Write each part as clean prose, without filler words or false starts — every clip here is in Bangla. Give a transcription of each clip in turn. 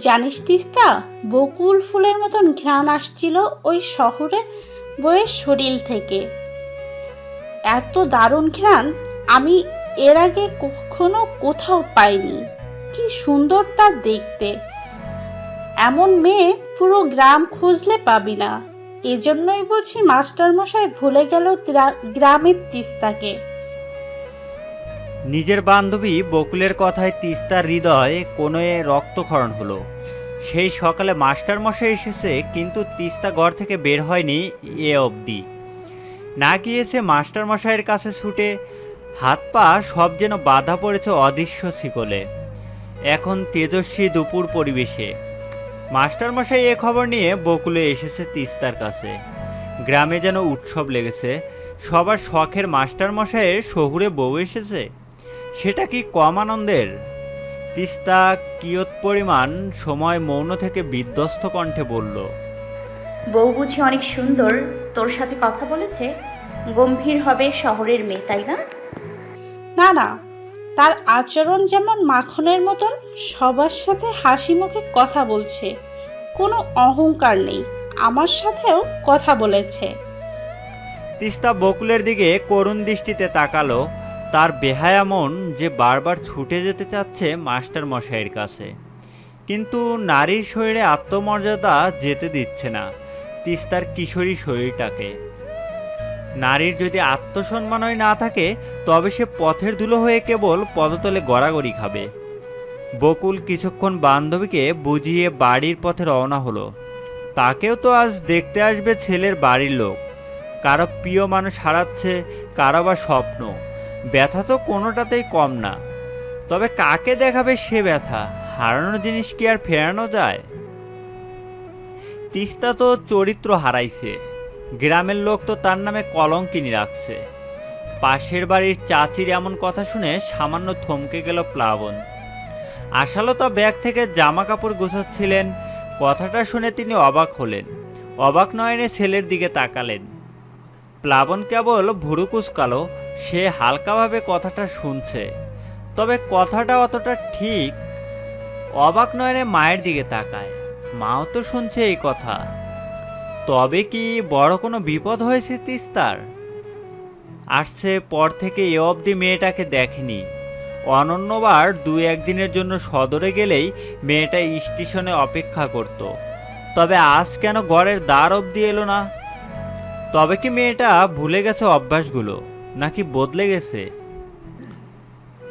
জানিস তিস্তা, বকুল ফুলের মতন ঘ্রাণ আসছিল ওই শহরে বইয়ের শরীর থেকে। এত দারুণ ঘ্রাণ আমি এর আগে কখনো কোথাও পাইনি। কি সুন্দর তা দেখতে! এমন মেয়ে পুরো গ্রাম খুঁজলে পাবি না। এজন্যই বুঝি মাস্টার মশাই ভুলে গেল গ্রামের তিস্তাকে। নিজের বান্ধবী বকুলের কথায় তিস্তার হৃদয়ে কোনো রক্তক্ষরণ হলো। সেই সকালে মাস্টার মশাই এসেছে, কিন্তু তিস্তা ঘর থেকে বের হয়নি এ অবধি। না গিয়েছে মাস্টার মশাইয়ের কাছে ছুটে। হাত পা সব যেন বাধা পড়েছে অদৃশ্য শিকলে। এখন তেজস্বী দুপুর পরিবেশে মাস্টার মশাই এ খবর নিয়ে বকুলে এসেছে তিস্তার কাছে। গ্রামে যেন উৎসব লেগেছে। সবার শখের মাস্টার মশাইয়ের শহুরে বউ এসেছে। সেটা কি কম আনন্দের? তিস্তা কিয়ৎ পরিমাণ সময় মৌন থেকে বিধ্বস্ত কণ্ঠে বলল, বউ বুঝি অনেক সুন্দর, তোর সাথে কথা বলেছে? গম্ভীর হবে শহরের মেয়ে, তাই না? না না, তার আচরণ যেমন মাখনের মতন, সবার সাথে হাসি মুখে কথা বলছে, কোনো অহংকার নেই। আমার সাথেও কথা বলেছে। তিস্তা বকুলের দিকে করুণ দৃষ্টিতে তাকালো। তার বেহায়া মন যে বারবার ছুটে যেতে চাচ্ছে মাস্টার মশাইয়ের কাছে, কিন্তু নারীর শরীরে আত্মমর্যাদা যেতে দিচ্ছে না তিস্তার কিশোরী শরীরটাকে। নারীর যদি আত্মসম্মানই না থাকে, তবে সে পথের ধুলো হয়ে কেবল পদতলে গড়াগড়ি খাবে। বকুল কিছুক্ষণ বান্ধবীকে বুঝিয়ে বাড়ির পথে রওনা হলো। তাকেও তো আজ দেখতে আসবে ছেলের বাড়ির লোক। কারো প্রিয় মানুষ হারাচ্ছে, কারো বা স্বপ্ন। ব্যথা তো কোনোটাতেই কম না। তবে কাকে দেখাবে সে ব্যথা? হারানো জিনিস কি আর ফেরানো যায়? তিস্তা তো চরিত্র হারাইছে। গ্রামের লোক তো তার নামে কলঙ্কিনী রাখছে। পাশের বাড়ির চাচির এমন কথা শুনে সামান্য থমকে গেল প্লাবন। আশালতা ব্যাগ থেকে জামা কাপড় গুছাচ্ছিলেন। কথাটা শুনে তিনি অবাক হলেন। অবাক নয়নে ছেলের দিকে তাকালেন। প্লাবন কেবল ভুরু কুঁচকালো। সে হালকাভাবে কথাটা শুনছে, তবে কথাটা অতটা ঠিক। অবাক নয়নে মায়ের দিকে তাকায়। মাও তো শুনছে এই কথা। তবে কি বড় কোনো বিপদ হয়েছে তিস্তার? আসছে পর থেকে এ অবধি মেয়েটাকে দেখেনি। অনন্যবার দু একদিনের জন্য সদরে গেলেই মেয়েটা স্টেশনে অপেক্ষা করত। তবে আজ কেন ঘরের দ্বার অবধি এলো না? তবে কি মেয়েটা ভুলে গেছে অভ্যাসগুলো, নাকি বদলে গেছে?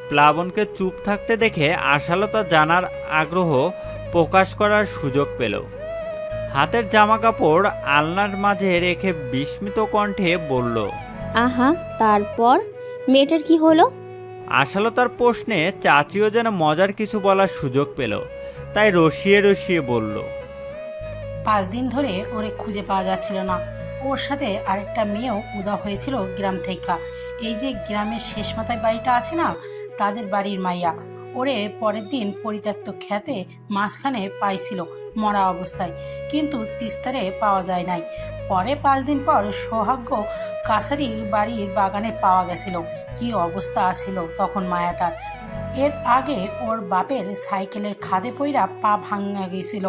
প্লাবনকে চুপ থাকতে দেখে আশালতা জানার আগ্রহ প্রকাশ করার সুযোগ পেল। হাতের জামা কাপড় আলনার মাঝে রেখে বিস্মিত কণ্ঠে বলল, আহা, তারপর মেয়েটার কি হলো? আশালতার প্রশ্নে চাচিও যেন মজার কিছু বলার সুযোগ পেল, তাই রসিয়ে রসিয়ে বলল, 5 দিন ধরে ওরে খুঁজে পাওয়া যাচ্ছিল না। ওর সাথে আরেকটা মেয়েও উদা হয়েছিল গ্রাম থেকে। এই যে গ্রামের শেষ মাথায় বাড়িটা আছে না, তাদের বাড়ির মাইয়া। ওরে পরের দিন পরিত্যক্ত খেতে মাঝখানে পাইছিল মরা অবস্থায়, কিন্তু তিস্তারে পাওয়া যায় নাই। পরে 5 দিন পর সৌভাগ্য কাছারি বাড়ির বাগানে পাওয়া গেছিল। কি অবস্থা আসিল তখন মায়াটার! এর আগে ওর বাপের সাইকেলের খাদে পইরা পা ভাঙা গেছিল।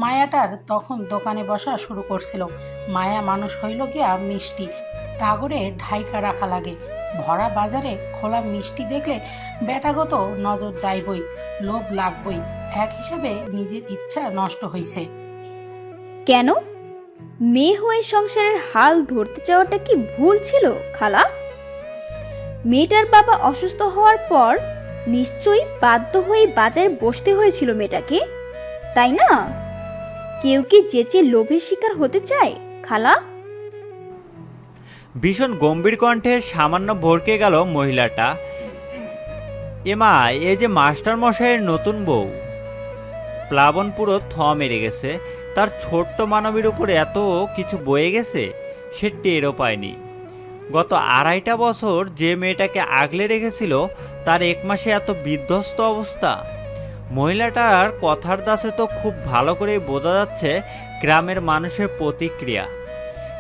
মায়াটার তখন দোকানে বসা শুরু করছিল। মায়া মানুষ হইল গিয়া মিষ্টি, তাগরে ঢাইকা রাখা লাগে। ভরা বাজারে খোলা মিষ্টি দেখলে বেটাগত নজর যাইবই, লোভ লাগবই। এক হিসাবে নিজের ইচ্ছা নষ্ট হইছে। কেন? মেয়ে হয়ে সংসারের হাল ধরতে চাওয়াটা কি ভুল ছিল খালা? মেয়েটার বাবা অসুস্থ হওয়ার পর নিশ্চয়ই বাধ্য হয়ে বাজারে বসতে হয়েছিল মেয়েটাকে, তাই না? কেউ কি যেচে লোভের শিকার হতে চায় খালা? ভীষণ গম্ভীর কণ্ঠে সামান্য ভরকে গেল মহিলাটা। এমা, এ যে মাস্টার মশাইয়ের নতুন বউ। প্লাবন পুরো থ মেরে গেছে। তার ছোট্ট মানবীর উপরে এত কিছু বয়ে গেছে, সে টেরও পায়নি। গত 2.5 বছর যে মেয়েটাকে আগলে রেখেছিল, তার 1 মাসে এত বিধ্বস্ত অবস্থা। মহিলাটার কথার দাসে তো খুব ভালো করেই বোঝা যাচ্ছে গ্রামের মানুষের প্রতিক্রিয়া।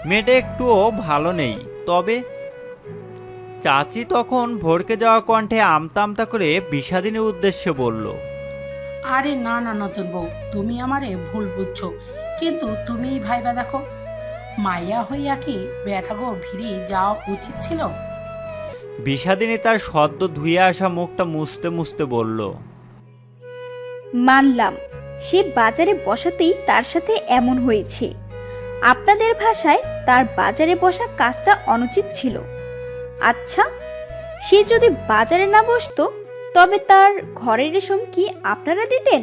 মেয়েটা একটুও ভালো নেই। তবে চাচি তখন ভরকে যাওয়া কণ্ঠে আমতা আমতা করে বিষাদিনীর উদ্দেশ্যে বলল, আরে না না নতুন বউ, তুমি আমারে ভুল বুঝছো। কিন্তু তুমি ভাইবা দেখো, মাইয়া হইয়া কি বেটাগো ভিড়ি যাওয়া উচিত ছিল? বিষাদিনী তার সদ্য ধুয়ে আসা মুখটা মুছতে মুছতে বলল, মানলাম সে বাজারে বসাতেই তার সাথে এমন হয়েছে। আপনাদের ভাষায় তার বাজারে বসা কাজটা অনুচিত ছিল। আচ্ছা, সে যদি বাজারে না বসতো তবে তার ঘরের রেশম কি আপনারা দিতেন?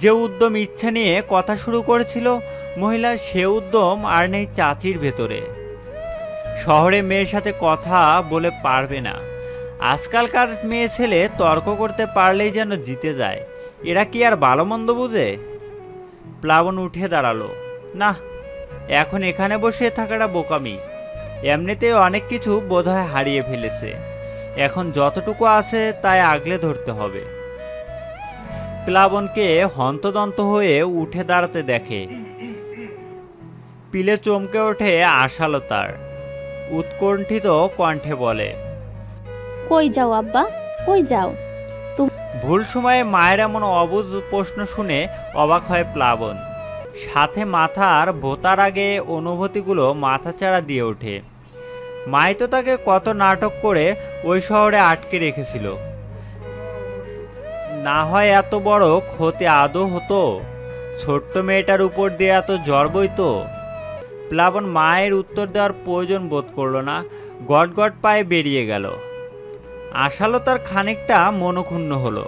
যে উদ্যম ইচ্ছা নিয়ে কথা শুরু করেছিল মহিলার, সে উদ্যম আর নেই চাচির ভেতরে। শহরে মেয়ের সাথে কথা বলে পারবে না। আজকালকার মেয়ে ছেলে তর্ক করতে পারলেই যেন জিতে যায়। এরা কি আর ভালো মন্দ বুঝে? প্লাবন উঠে দাঁড়ালো। না, এখন এখানে বসে থাকাটা বোকামি। এমনিতেই অনেক কিছু বোধহয় হারিয়ে ফেলেছে। এখন যতটুকু আছে তাই আগলে ধরতে হবে। প্লাবনকে হন্তদন্ত হয়ে উঠে দাঁড়াতে দেখে। পিলে চমকে ওঠে আশালতার। উৎকণ্ঠিত কণ্ঠে বলে, কই যাও আব্বা, কই যাও? ভুল সময়ে মায়ের এমন অবুঝ প্রশ্ন শুনে অবাক হয় প্লাবন। সাথে মাথার ভোতার আগে অনুভূতিগুলো মাথাচাড়া দিয়ে ওঠে। মাই তো তাকে কত নাটক করে ওই শহরে আটকে রেখেছিল। না হয় এত বড় ক্ষতি আদৌ হতো? ছোট্ট মেয়েটার উপর দিয়ে এত জ্বর বইতো? প্লাবন মায়ের উত্তর দেওয়ার প্রয়োজন বোধ করলো না, গটগট পায়ে বেরিয়ে গেল। আশালতার খানিকটা মনক্ষুণ্ণ হলো।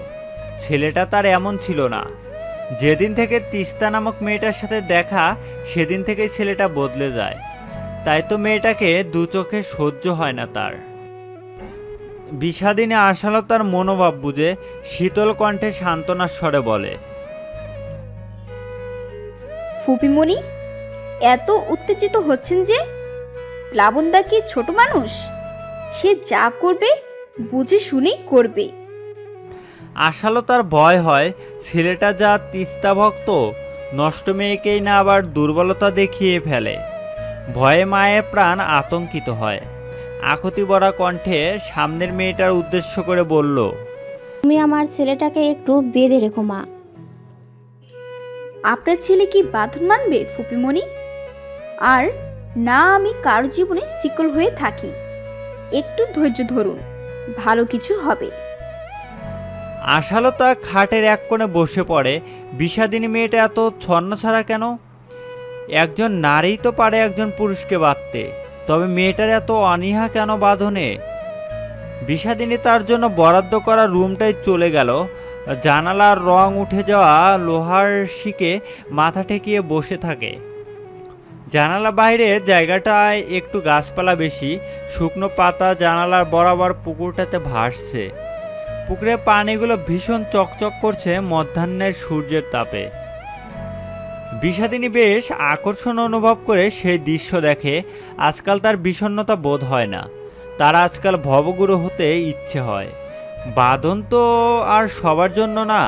ছেলেটা তার এমন ছিল না। যেদিন থেকে তিস্তা নামক মেয়েটার সাথে দেখা, সেদিন থেকেই ছেলেটা বদলে যায়। তাই তো মেয়েটাকে দু চোখে সহ্য হয় না তার। বিষাদিনী আশালতার মনোভাব বুঝে শীতল কণ্ঠে সান্ত্বনার স্বরে বলে, ফুপিমণি, এত উত্তেজিত হচ্ছেন যে? প্লাবনদা কি ছোট মানুষ? সে যা করবে বুঝে শুনেই করবে। আশালতার ভয় হয় ছেলেটা যা তিস্তা ভক্ত, নষ্ট মেয়েকেই না আবার দুর্বলতা দেখিয়ে ফেলে। ভয়ে মায়ের প্রাণ আতঙ্কিত হয়। আকুতি ভরা কণ্ঠে সামনের মেয়েটার উদ্দেশ্য করে বলল, তুমি আমার ছেলেটাকে একটু বেঁধে রেখো মা। আপনার ছেলে কি বাঁধন মানবে ফুপিমণি? আর না আমি কারো জীবনে শিকল হয়ে থাকি। একটু ধৈর্য ধরুন, ভালো কিছু হবে। আশালতা খাটের এক কোণে বসে পড়ে। বিষাদিনী মেয়েটা এত ছন্নছাড়া কেন? একজন নারী তো পারে একজন পুরুষকে বাঁধতে, তবে মেয়েটার এত অনীহা কেন বাঁধনে? বিষাদিনী তার জন্য বরাদ্দ করা রুমটাই চলে গেল। জানালার রং উঠে যাওয়া লোহার শিকে মাথা ঠেকিয়ে বসে থাকে। জানালা বাইরে জায়গাটায় একটু গাছপালা বেশি, শুকনো পাতা জানালার বরাবর পুকুরটাতে ভাসছে। পুকুরের পানিগুলো ভীষণ চকচক করছে মধ্যাহ্নের সূর্যের তাপে। বিষাদিনী বেশ আকর্ষণ অনুভব করে সেই দৃশ্য দেখে। আজকাল তার বিষণ্ণতা বোধ হয় না, তার আজকাল ভবগুরু হতে ইচ্ছে হয়। বাঁধন তো আর সবার জন্য না।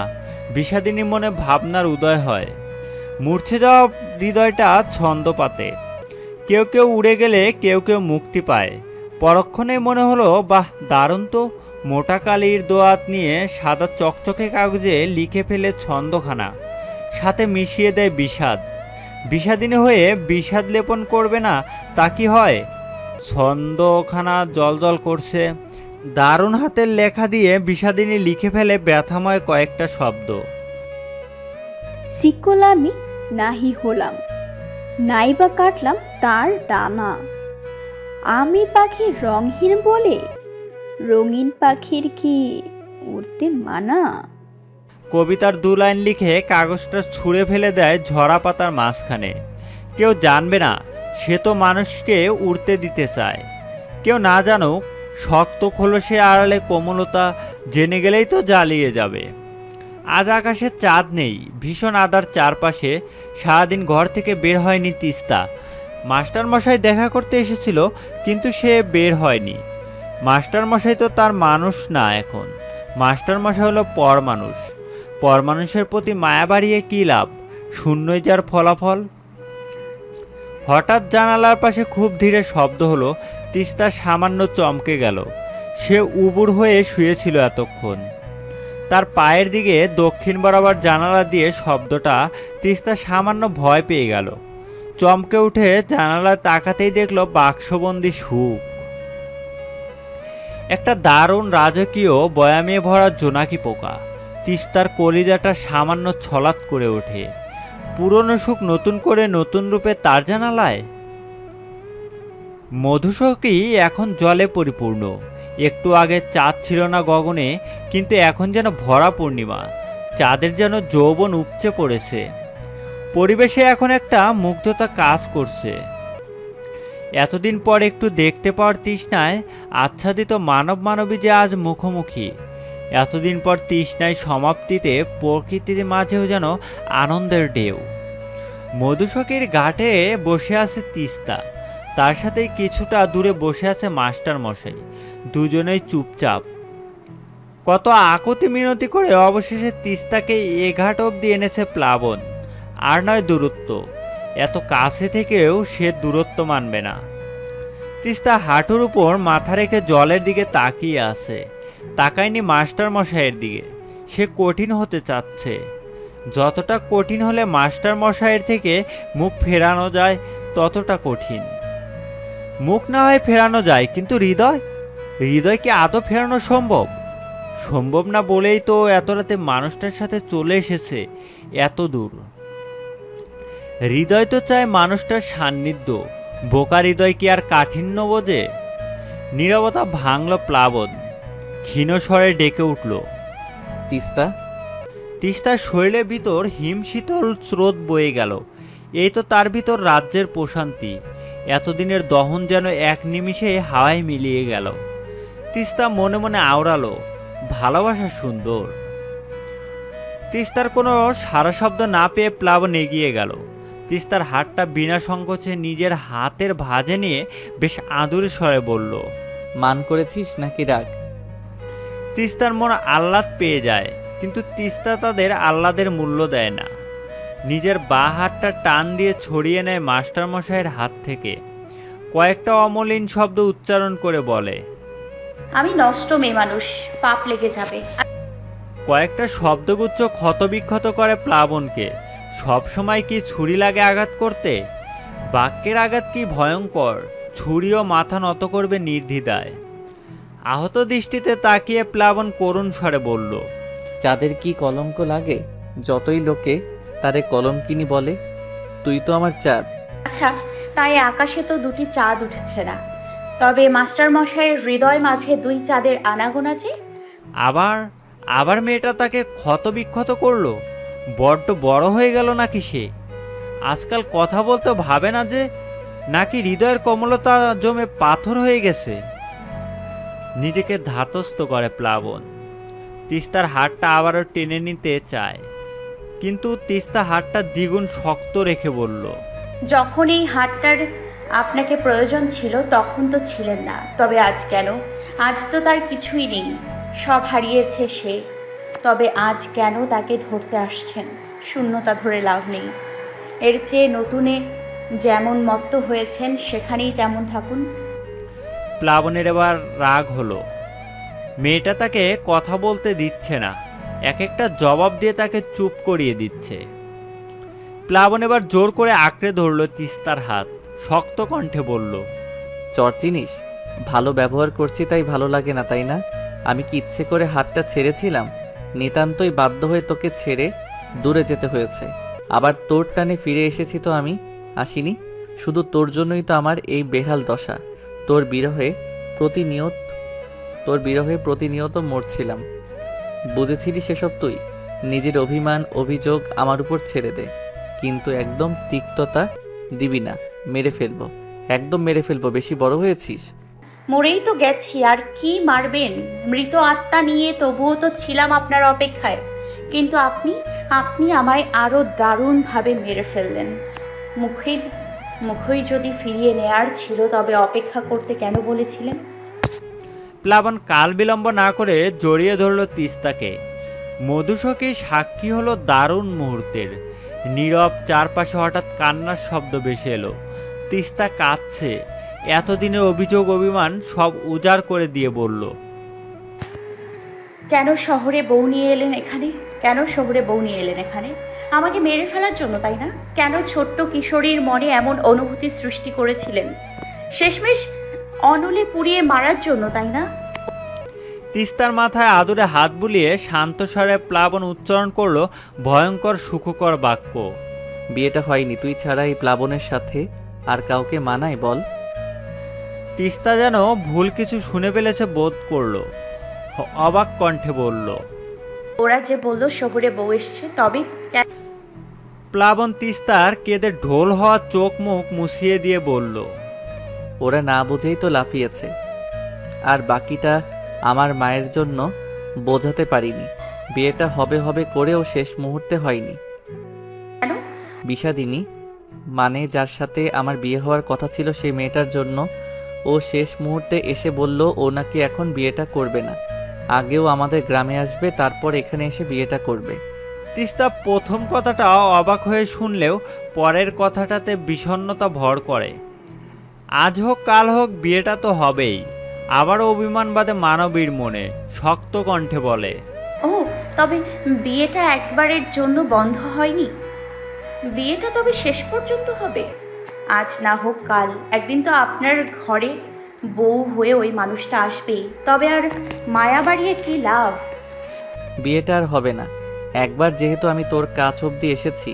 বিষাদিনী মনে ভাবনার উদয় হয়। মূর্ছে যাওয়া হৃদয়টা ছন্দ পাতে। কেউ কেউ উড়ে গেলে কেউ কেউ মুক্তি পায়। পরক্ষণে মনে হলো, বাহ, দারুণ তো। মোটা কালির দোয়াত নিয়ে সাদা চকচকে কাগজে লিখে ফেলে ছন্দখানা, সাথে মিশিয়ে দেয় বিষাদ। বিষাদিনী হয়ে বিষাদ লেপন করবে না তা কি হয়? ছন্দখানা জলজল করছে। দারুণ হাতের লেখা দিয়ে বিষাদিনী লিখে ফেলে ব্যথাময় কয়েকটা শব্দ। শিকল আমি নাহি হলাম, নাইবা কাটলাম তার ডানা। আমি পাখি রংহীন বলে, রঙিন পাখির কি উড়তে মানা? কবিতার দু লাইন লিখে কাগজটা ছুঁড়ে ফেলে দেয় ঝরা পাতার মাঝখানে। কেউ জানবে না, সে তো মানুষকে উড়তে দিতে চায়। কেউ না জানুক, শক্ত খোলসে আড়ালে কোমলতা জেনে গেলেই তো জ্বালিয়ে যাবে। আজ আকাশে চাঁদ নেই, ভীষণ আধার চারপাশে। সারাদিন ঘর থেকে বের হয়নি তিস্তা। মাস্টারমশাই দেখা করতে এসেছিল, কিন্তু সে বের হয়নি। মাস্টারমশাই তো তার মানুষ না এখন। মাস্টারমশাই হলো পরমানুষ। পরমানুষের প্রতি মায়া বাড়িয়ে কী লাভ? শূন্যই যার ফলাফল। হঠাৎ জানালার পাশে খুব ধীরে শব্দ হলো। তিস্তা সামান্য চমকে গেল। সে উবুর হয়ে শুয়েছিল এতক্ষণ। তার পায়ের দিকে দক্ষিণ বরাবর জানালা দিয়ে শব্দটা তিস্তা সামান্য ভয় পেয়ে গেল। চমকে উঠে জানালায় তাকাতেই দেখলো বাক্সবন্দি সুখ। একটা দারুণ রাজকীয় বয়ামে ভরা জোনাকি পোকা। তিস্তার কলিজাটা সামান্য ছলাৎ করে ওঠে। পুরনো সুখ নতুন করে নতুন রূপে তার জানালায়। মধুসখী এখন জলে পরিপূর্ণ। একটু আগে চাঁদ ছিল না গগনে, কিন্তু এখন যেন ভরা পূর্ণিমা। চাঁদের যেন যৌবন উপচে পড়েছে। পরিবেশে এখন একটা মুগ্ধতা কাজ করছে। এতদিন পর একটু দেখতে পাওয়ার তৃষ্ণায় আচ্ছাদিত মানব মানবী যে আজ মুখোমুখি। এতদিন পর তৃষ্ণায় সমাপ্তিতে প্রকৃতির মাঝেও যেন আনন্দের ঢেউ। মধুসখীর ঘাটে বসে আছে তিস্তা, তার সাথে কিছুটা দূরে বসে আছে মাস্টার মশাই। দুজনেই চুপচাপ। কত আকুতি মিনতি করে অবশেষে তিস্তাকে এ ঘাট অবধি এনেছে প্লাবন। আর নয় দূরত্ব, এত কাছে থেকেও সে দূরত্ব মানবে না। তিস্তা হাঁটুর উপর মাথা রেখে জলের দিকে তাকিয়ে আছে। তাকায়নি মাস্টার মশাইয়ের দিকে। সে কঠিন হতে চাচ্ছে। যতটা কঠিন হলে মাস্টার মশাইয়ের থেকে মুখ ফেরানো যায় ততটা কঠিন। মুখ না হয় ফেরানো যায়, কিন্তু হৃদয় কি আদৌ ফেরানো সম্ভব? সম্ভব না বলেই তো এত রাতে মানুষটার সাথে চলে এসেছে এত দূর। হৃদয় তো চায় মানুষটার সান্নিধ্য। বোকা হৃদয় কি আর কাঠিন্য বোঝে? নীরবতা ভাঙল প্লাবন। ক্ষীণ স্বরে ডেকে উঠল, তিস্তা। তিস্তার শরীরের ভিতর হিমশীতল স্রোত বয়ে গেল। এই তো তার ভিতর রাজ্যের প্রশান্তি। এতদিনের দহন যেন এক নিমিষে হাওয়ায় মিলিয়ে গেল। তিস্তা মনে মনে আওড়ালো, ভালোবাসা সুন্দর। তিস্তার কোনো সারা শব্দ না পেয়ে প্লাবন এগিয়ে গেল। তিস্তার হাতটা বিনা সংকোচে নিজের হাতের ভাঁজে নিয়ে বেশ আদুরে স্বরে বলল, মান করেছিস নাকি রাগ? তিস্তার মন আহ্লাদ পেয়ে যায়, কিন্তু তিস্তা তাদের আহ্লাদের মূল্য দেয় না। নিজের বাঁ হাতটা টান দিয়ে ছড়িয়ে নেয় মাস্টারমশাইয়ের হাত থেকে। কয়েকটা অমলিন শব্দ উচ্চারণ করে বলে, আমি নষ্ট মেয়ে মানুষ, পাপ লেগে যাবে। কয়েকটা শব্দগুচ্ছ ক্ষতবিক্ষত করে প্লাবনকে। সবসময় কি ছুরি লাগে আঘাত করতে? বাক্যের আঘাত কি ভয়ঙ্কর! ছুরিও মাথা নত করবে নির্দ্বিধায়। আহত দৃষ্টিতে তাকিয়ে প্লাবন করুণ স্বরে বলল, চাঁদের কি কলঙ্ক লাগে? যতই লোকে তারে কলঙ্কিনী বলে, তুই তো আমার চাঁদ। আচ্ছা, তাই আকাশে তো দুটি চাঁদ উঠেছে না, তবে মাস্টার মশাইয়ের হৃদয় মাঝে দুই চাঁদের আনাগোনা যে। আবার মেয়েটা তাকে ক্ষতবিক্ষত করলো। বড্ড বড় হয়ে গেল নাকি সে? আজকাল কথা বলতে ভাবে না যে, নাকি হৃদয়ের কোমলতা জমে পাথর হয়ে গেছে? নিজেকে ধাতস্থ করে প্লাবন। তিস্তার হাতটা আবারও টেনে নিতে চায়, কিন্তু তিস্তা হাতটা দ্বিগুণ শক্ত রেখে বলল, যখন এই হাতটার আপনাকে প্রয়োজন ছিল তখন তো ছিলেন না, তবে আজ কেন? আজ তো তার কিছুই নেই, সব হারিয়েছে সে। তবে আজ কেন তাকে ধরতে আসছেন? শূন্যতা ধরে লাভ নেই। এর চেয়ে নতুনে যেমন মত্ত হয়েছেন সেখানেই তেমন থাকুন। প্লাবনের এবার রাগ হলো। মেয়েটা তাকে কথা বলতে দিচ্ছে না, এক একটা জবাব দিয়ে তাকে চুপ করিয়ে দিচ্ছে। প্লাবন এবার জোর করে আঁকড়ে ধরল তিস্তার হাত, শক্ত কণ্ঠে বলল, চর চিনিস? ভালো ব্যবহার করছি তাই ভালো লাগে না, তাই না? আমি কি ইচ্ছে করে হাতটা ছেড়েছিলাম? নিতান্তই বাধ্য হয়ে তোকে ছেড়ে দূরে যেতে হয়েছে। আবার তোর টানে ফিরে এসেছি তো আমি? আসিনি? শুধু তোর জন্যই তো আমার এই বেহাল দশা। তোর বিরহে প্রতিনিয়ত মরছিলাম। বুঝেছিলি সেসব তুই? নিজের অভিমান অভিযোগ আমার উপর ছেড়ে দে, কিন্তু একদম তিক্ততা দিবি না। মেরে ফেলবো, একদম মেরে ফেলবো। বেশি বড় হয়েছিস। মরেই তো গেছি, আর কি মারবেন? মৃত আত্মা নিয়ে তবুও তো ছিলাম আপনার অপেক্ষায়, কিন্তু আপনি আমায় আরও দারুণভাবে মেরে ফেললেন। মুখই যদি ফিরিয়ে নেয়ার ছিল তবে অপেক্ষা করতে কেন বলেছিলেন? প্লাবন কাল বিলম্ব না করে জড়িয়ে ধরল তিস্তাকে। মধুসখী সাক্ষী হলো দারুণ মুহূর্তের। নীরব চারপাশে হঠাৎ কান্নার শব্দ ভেসে এলো। তিস্তা কাঁদছে। এতদিনের অভিযোগ অভিমান সব উজাড় করে দিয়ে বলল, কেন শহরে বউ নিয়ে এলেন এখানে? কেন শহরে বউ নিয়ে এলেন এখানে? আমাকে মেরে ফেলার জন্য, তাই না? কেন ছোট্ট কিশোরীর মনে এমন অনুভূতি সৃষ্টি করেছিলেন? শেষমেশ অনলে পুড়িয়ে মারার জন্য, তাই না? তিস্তার মাথায় আদুরে হাত বুলিয়ে শান্ত স্বরে প্লাবন উচ্চারণ করলো ভয়ঙ্কর সুখকর বাক্য। বিয়েটা হয়নি, তুই ছাড়া এই প্লাবনের সাথে আর কাউকে মানায় বল? তিস্তা যেন ভুল কিছু শুনে ফেলেছে বোধ করলো, অবাক কণ্ঠে বলল। ওরা যে বললো শহরে বউ এসছে, তবে প্লাবন তিস্তার কেঁদে ঢোল হওয়া চোখ মুখ মুছিয়ে দিয়ে বলল। ওরা না বুঝেই তো লাফিয়েছে, আর বাকিটা আমার মায়ের জন্য বোঝাতে পারিনি। বিয়েটা হবে হবে করেও শেষ মুহূর্তে হয়নি। কেন? বিষাদিনী, মানে যার সাথে আমার বিয়ে হওয়ার কথা ছিল সেই মেয়েটার জন্য ও শেষ মুহূর্তে এসে বলল ও নাকি এখন বিয়েটা করবে না, আগেও আমাদের গ্রামে আসবে, তারপর এখানে এসে বিয়েটা করবে। তিস্তা প্রথম কথাটা অবাক হয়ে শুনলেও পরের কথাটাতে বিষণ্ণতা ভর করে। আজ হোক কাল হোক বিয়েটা তো হবেই। আবার অভিমান বাদে মানবীর মনে শক্ত কণ্ঠে বলে। ও, তবে বিয়েটা একবারের জন্য বন্ধ হয়নি। বিয়েটা তবে শেষ পর্যন্ত হবে। আজ না হোক কাল একদিন তো আপনার ঘরে বউ হয়ে ওই মানুষটা আসবেই। তবে আর মায়া বাড়িয়ে কি লাভ? বিয়েটা আর হবে না। একবার যেহেতু আমি তোর কাছ অবধি এসেছি,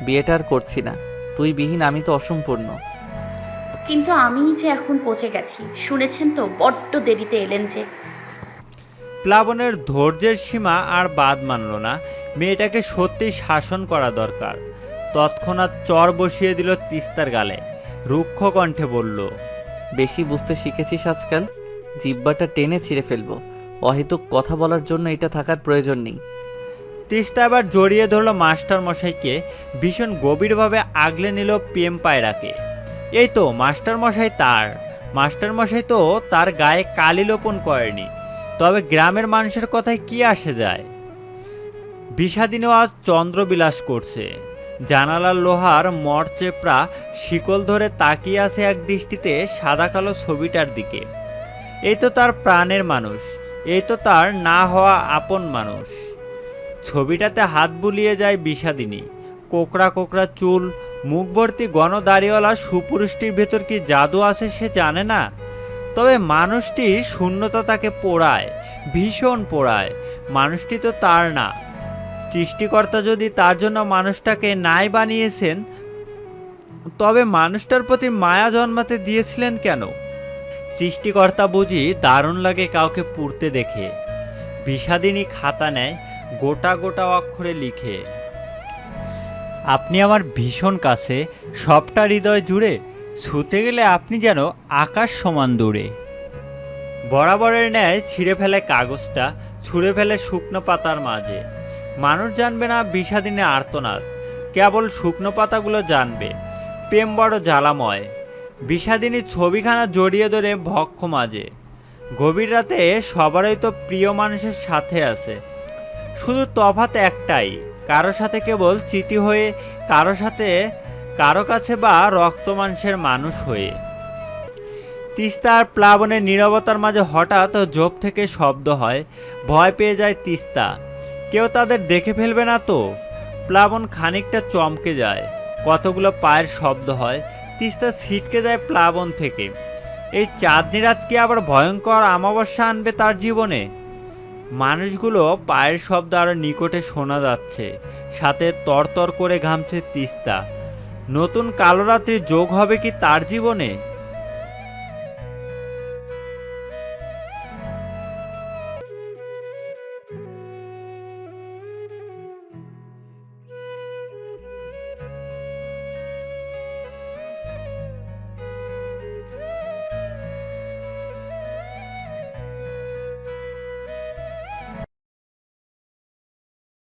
বিয়েটা আর করছি না। তুই বিহীন আমি তো অসম্পূর্ণ। কিন্তু আমি যে এখন পচে গেছি, শুনেছেন তো, বড্ড দেরিতে এলেন যে। প্লাবনের ধৈর্যের সীমা আর বাদ মানল না। মেয়েটাকে সত্যি শাসন করা দরকার। তৎক্ষণাৎ চর বসিয়ে দিল তিস্তার গালে, রুক্ষ কণ্ঠে বলল। বেশি বুঝতে শিখেছিস আজকাল, জিব্বাটা টেনে ছিঁড়ে ফেলবো। অহেতুক কথা বলার জন্য এটা থাকার প্রয়োজন নেই। তিস্তা আবার জড়িয়ে ধরল মাস্টার মশাইকে, ভীষণ গভীরভাবে আগলে নিল পিএম পায়রাকে। এই তো মাস্টার মশাই তো তার গায়ে কালি লোপন করেনি। তবে গ্রামের মানুষের কথায় কি আসে যায়? বিষাদিনও আজ চন্দ্রবিলাস করছে। জানালার লোহার মরচেপড়া শিকল ধরে তাকিয়ে আছে এক দৃষ্টিতে সাদা কালো ছবিটার দিকে। এই তো তার প্রাণের মানুষ, এই তো তার না হওয়া আপন মানুষ। ছবিটাতে হাত বুলিয়ে যায় বিষাদিনী। কোকড়া কোকড়া চুল, মুখ ভর্তি গণদাড়িওয়ালা সুপুরুষটির ভেতর কি জাদু আছে সে জানে না। তবে মানুষটির শূন্যতা তাকে পোড়ায়, ভীষণ পোড়ায়। মানুষটি তো তার না। সৃষ্টিকর্তা যদি তার জন্য মানুষটাকে নাই বানিয়েছেন, তবে মানুষটার প্রতি মায়া জন্মাতে দিয়েছিলেন কেন? সৃষ্টিকর্তা বুঝি দারুণ লাগে কাউকে পুড়তে দেখে। বিষাদিনী খাতা নেয়, গোটা গোটা অক্ষরে লিখে। আপনি আমার ভীষণ কাছে, সবটা হৃদয় জুড়ে, ছুতে গেলে আপনি যেন আকাশ সমান দূরে। বরাবরের ন্যায় ছিঁড়ে ফেলে কাগজটা, ছুঁড়ে ফেলে শুকনো পাতার মাঝে। মানুষ জানবে না বিষাদিনী আর্তনাদ, কেবল শুকনো পাতাগুলো জানবে। প্রেম বড় জ্বালাময়। বিষাদিনী ছবিখানা জড়িয়ে ধরে ভক্ষ মাঝে। গভীর রাতে সবারই তো প্রিয় মানুষের সাথে আছে, শুধু তফাৎ একটাই, কারো সাথে কেবল স্মৃতি হয়ে, কারো কাছে বা রক্ত মাংসের মানুষ হয়ে। তিস্তার প্লাবনের নীরবতার মাঝে হঠাৎ ঝোপ থেকে শব্দ হয়। ভয় পেয়ে যায় তিস্তা, কেউ তাদের দেখে ফেলবে না তো। প্লাবন খানিকটা চমকে যায়, কতগুলো পায়ের শব্দ হয়। তিস্তা ছিটকে যায় প্লাবন থেকে। এই চাঁদনি রাত কি আবার ভয়ঙ্কর অমাবস্যা আনবে তার জীবনে? মানুষগুলো পায়ের শব্দ আরো নিকটে শোনা যাচ্ছে, সাথে তরতর করে ঘামছে তিস্তা। নতুন কালো রাত্রি যোগ হবে কি তার জীবনে?